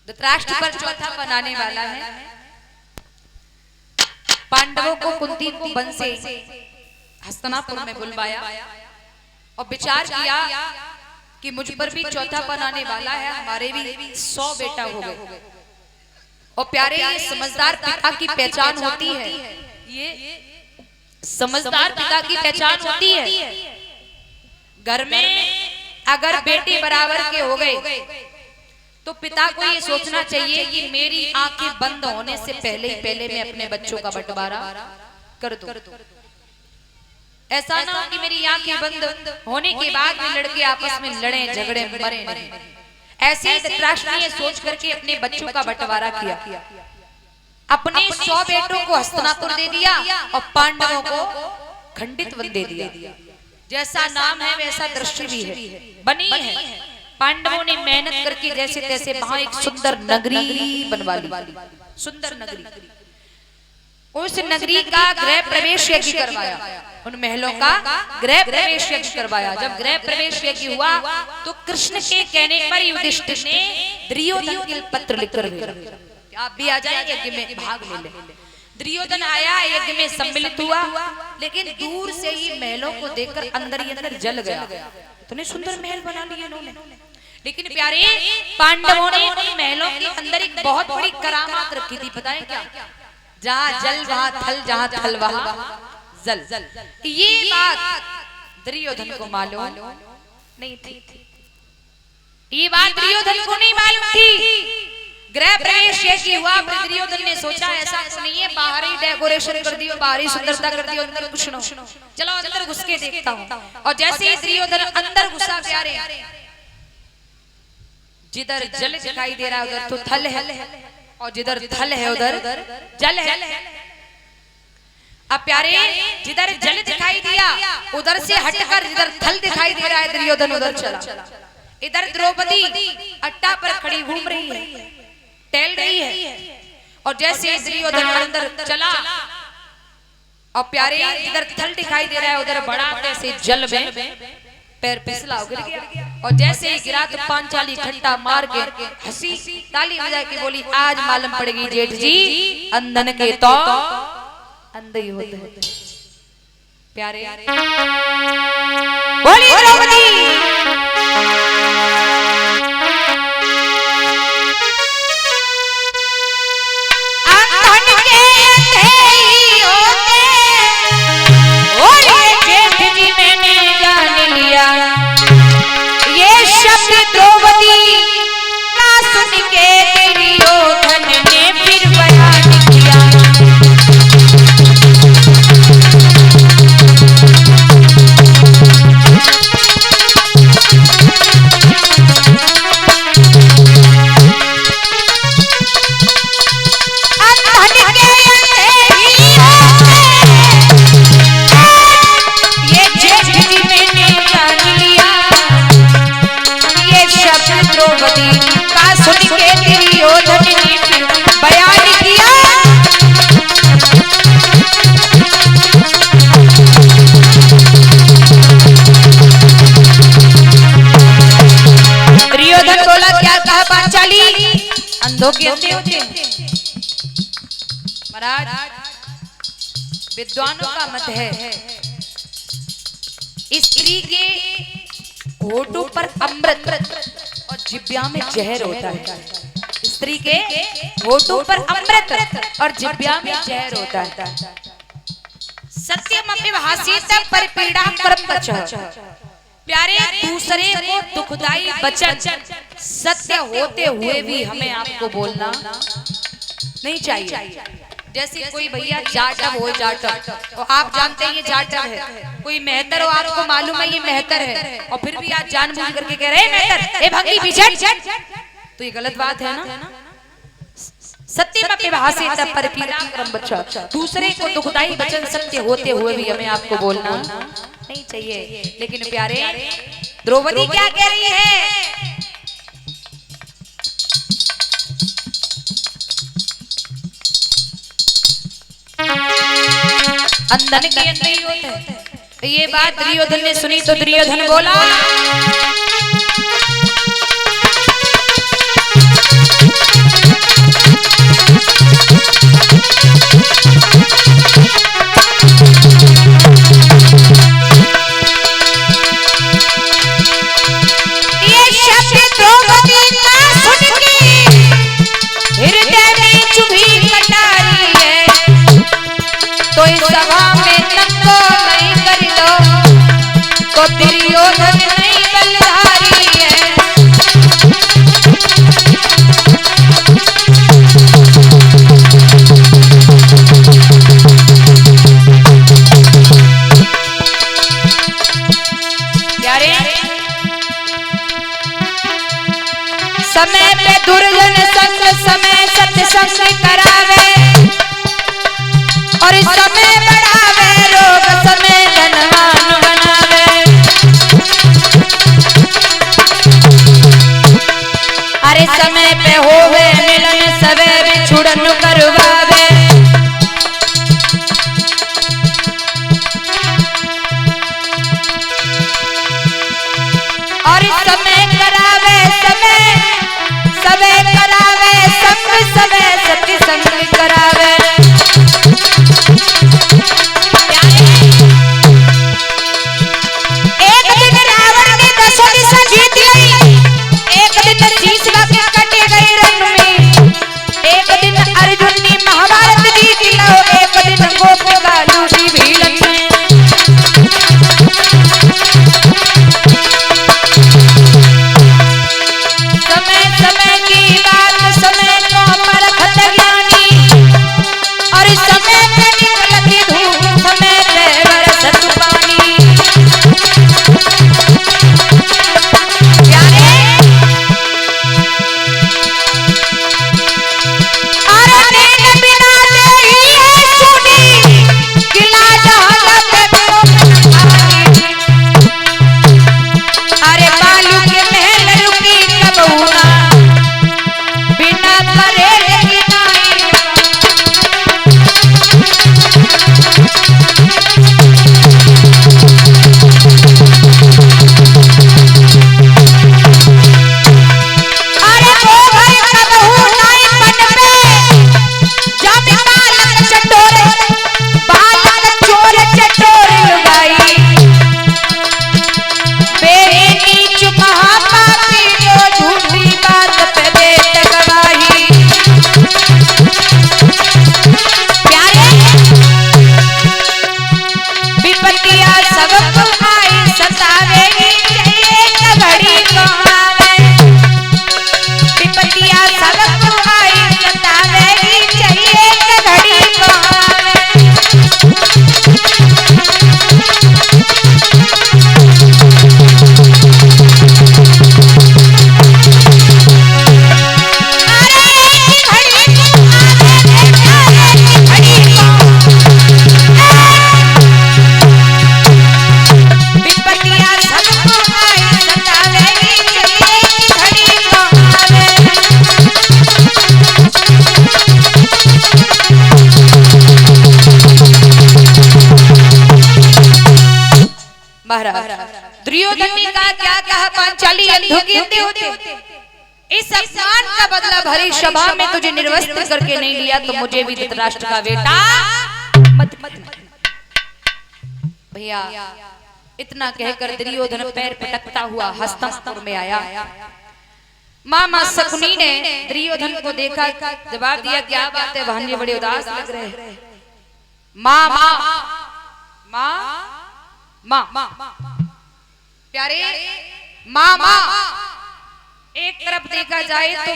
धृतराष्ट्र पर चौथा बनाने वाला है। पांडवों को कुंती को वन से हस्तिनापुर में बुलवाया और विचार किया कि मुझ पर भी चौथा बनाने वाला है, हमारे भी 100 बेटा हो गए। और प्यारे ये समझदार पिता की पहचान होती है, ये समझदार पिता की पहचान होती है। घर में अगर बेटे बराबर के हो गए तो पिता को ये सोचना चाहिए कि मेरी आंखें बंद होने से पहले मैं अपने बच्चों का बंटवारा कर दूं। ऐसा ना हो कि मेरी आंखें बंद होने के बाद भी लड़के आपस में लड़े झगड़े मरे नहीं। ऐसे ही धृतराष्ट्र ने सोच करके अपने बच्चों का बंटवारा किया। अपने 100 बेटों को हस्तिनापुर दे दिया और पांडवों को खंडित वन दे दिया। जैसा नाम है वैसा दृश्य भी है, बनी है। पांडवों ने मेहनत करके जैसे तैसे वहां एक सुंदर नगरी बनवा ली, सुंदर नगरी। उस नगरी का गृह प्रवेश यज्ञ करवाया, उन महलों का गृह प्रवेश यज्ञ करवाया। जब गृह प्रवेश यज्ञ हुआ तो कृष्ण के कहने पर युधिष्ठिर ने दुर्योधन के पत्र लिखकर भेजा, आप भी आ जाए यज्ञ में भाग ले ले। दुर्योधन आया, यज्ञ में सम्मिलित हुआ, लेकिन दूर से ही महलों को देखकर अंदर ही अंदर जल गया। इतने सुंदर महल बना लिए इन्होंने। लेकिन प्यारे पांडवों ने उन महलों के अंदर एक बहुत बड़ी करामात रखी थी, पता है क्या? जहाँ जल वहाँ थल, जहाँ थल वहाँ जल। ये बात दुर्योधन को मालूम नहीं थी। ये बात दुर्योधन को नहीं मालूम थी। गृह प्रवेश यज्ञ हुआ, दुर्योधन ने सोचा ऐसा तो नहीं है, बाहर ही डेकोरेशन कर दियो, बाहर ही सुंदरता कर दियो, अंदर कुछ न हो, चलो अंदर घुस के देखता हूँ। और जैसे ही दुर्योधन अंदर घुसा प्यारे, जिधर जल दिखाई दे रहा है उधर तो थल है, और जिधर थल है उधर जल है। अब प्यारे जिधर जल दिखाई दिया उधर से हटकर जिधर थल दिखाई दे रहा है दुर्योधन उधर चला। इधर द्रौपदी अट्टा पर खड़ी घूम रही है, टहल रही है। और जैसे दुर्योधन अंदर चला और प्यारे जिधर थल दिखाई दे रहा है उधर बड़ा कैसे जल में पैर फिसला गिर गया। और जैसे ही गिरा तो पांचाली खट्टा मार के हंसी, ताली बजा के बोली, आज मालूम पड़ेगी जेठ जी अंधन के तो अंधे ही होते हैं। प्यारे बोली द्रौपदी अंधों के अंधे होते हैं। महाराज विद्वानों का मत है स्त्री के होठों पर अमृत और जिह्वा में जहर होता है। स्त्री के होठों पर अमृत और जिह्वा में जहर होता है। सत्यमपि भाषेत परिपीड़ा कर्मच। प्यारे दूसरे को दुखदाई वचन सत्य होते हुए भी हमें आपको बोलना नहीं चाहिए। जैसे कोई भैया जाटव हो, जाटव तो आप जानते हैं ये जाटव है, कोई मेहतर हो आपको मालूम है ये मेहतर है, और फिर भी आप जानबूझ करके कह रहे हैं मेहतर ए भंगी पीछे, तो ये गलत बात है ना। सत्यमपि भाषेत परिपीड़ा कर्मच। दूसरे को दुखदाई वचन सत्य होते हुए भी हमें आपको बोलना नहीं चाहिए। लेकिन प्यारे द्रौपदी क्या कह रही है? अंधन के अंधे ही होते हैं। ये बात दुर्योधन ने सुनी तो दुर्योधन बोला दुर्योधन नहीं बलधारी है। समय पे दुर्जन संग समय सत्संग करावे और समय बढ़ावे रोग समय धनवान बनावे। अरे समय पे होवे मिलन सवे बिछुड़न करवावे। और समय करावे समय सबे करावे संग सबे सत्य संग करावे। एक दिन रावण ने 10 दिशा जीत ली, एक दिन शीश के कटे गए रण में, एक दिन अर्जुन ने महाभारत जीत लो, एक दिन गोपिका लूटी भीलन में। समय समय की बात समय को परखत ज्ञानी और समय पे निकलती धूप समय पे बरसत पानी। अरे नैन बिना तेरी है सुनी किला जहां पे अरे बालू के महल रुकी कब हुआ बिना करे अरे वो भाई कब नाई पन पे जब बालक चटोरे बालक चोर चटोर लुगाई बेरी नीच महापापी जो झूठी बात पे देत गवाही। प्यारे विपत्तियां सबको आई सतावेगी चाहिए घड़ी को आवे। विपत्तियां सबको आई सतावेगी चाहिए घड़ी को आवे। दुर्योधन ने कहा क्या कहा पांचाली अंधों के अंधे होते। इस अपमान का बदला भरी सभा में तुझे निर्वस्त्र करके नहीं लिया तो मुझे भी धृतराष्ट्र का बेटा मत भैया। इतना कहकर दुर्योधन पैर पटकता हुआ हस्तिनापुर में आया। मामा शकुनी ने दुर्योधन को देखा, जवाब दिया क्या बात है भांजे बड़े उदास लग रहे हैं। माँ माँ माँ माँ प्यारे माँ माँ एक तरफ देखा जाए तो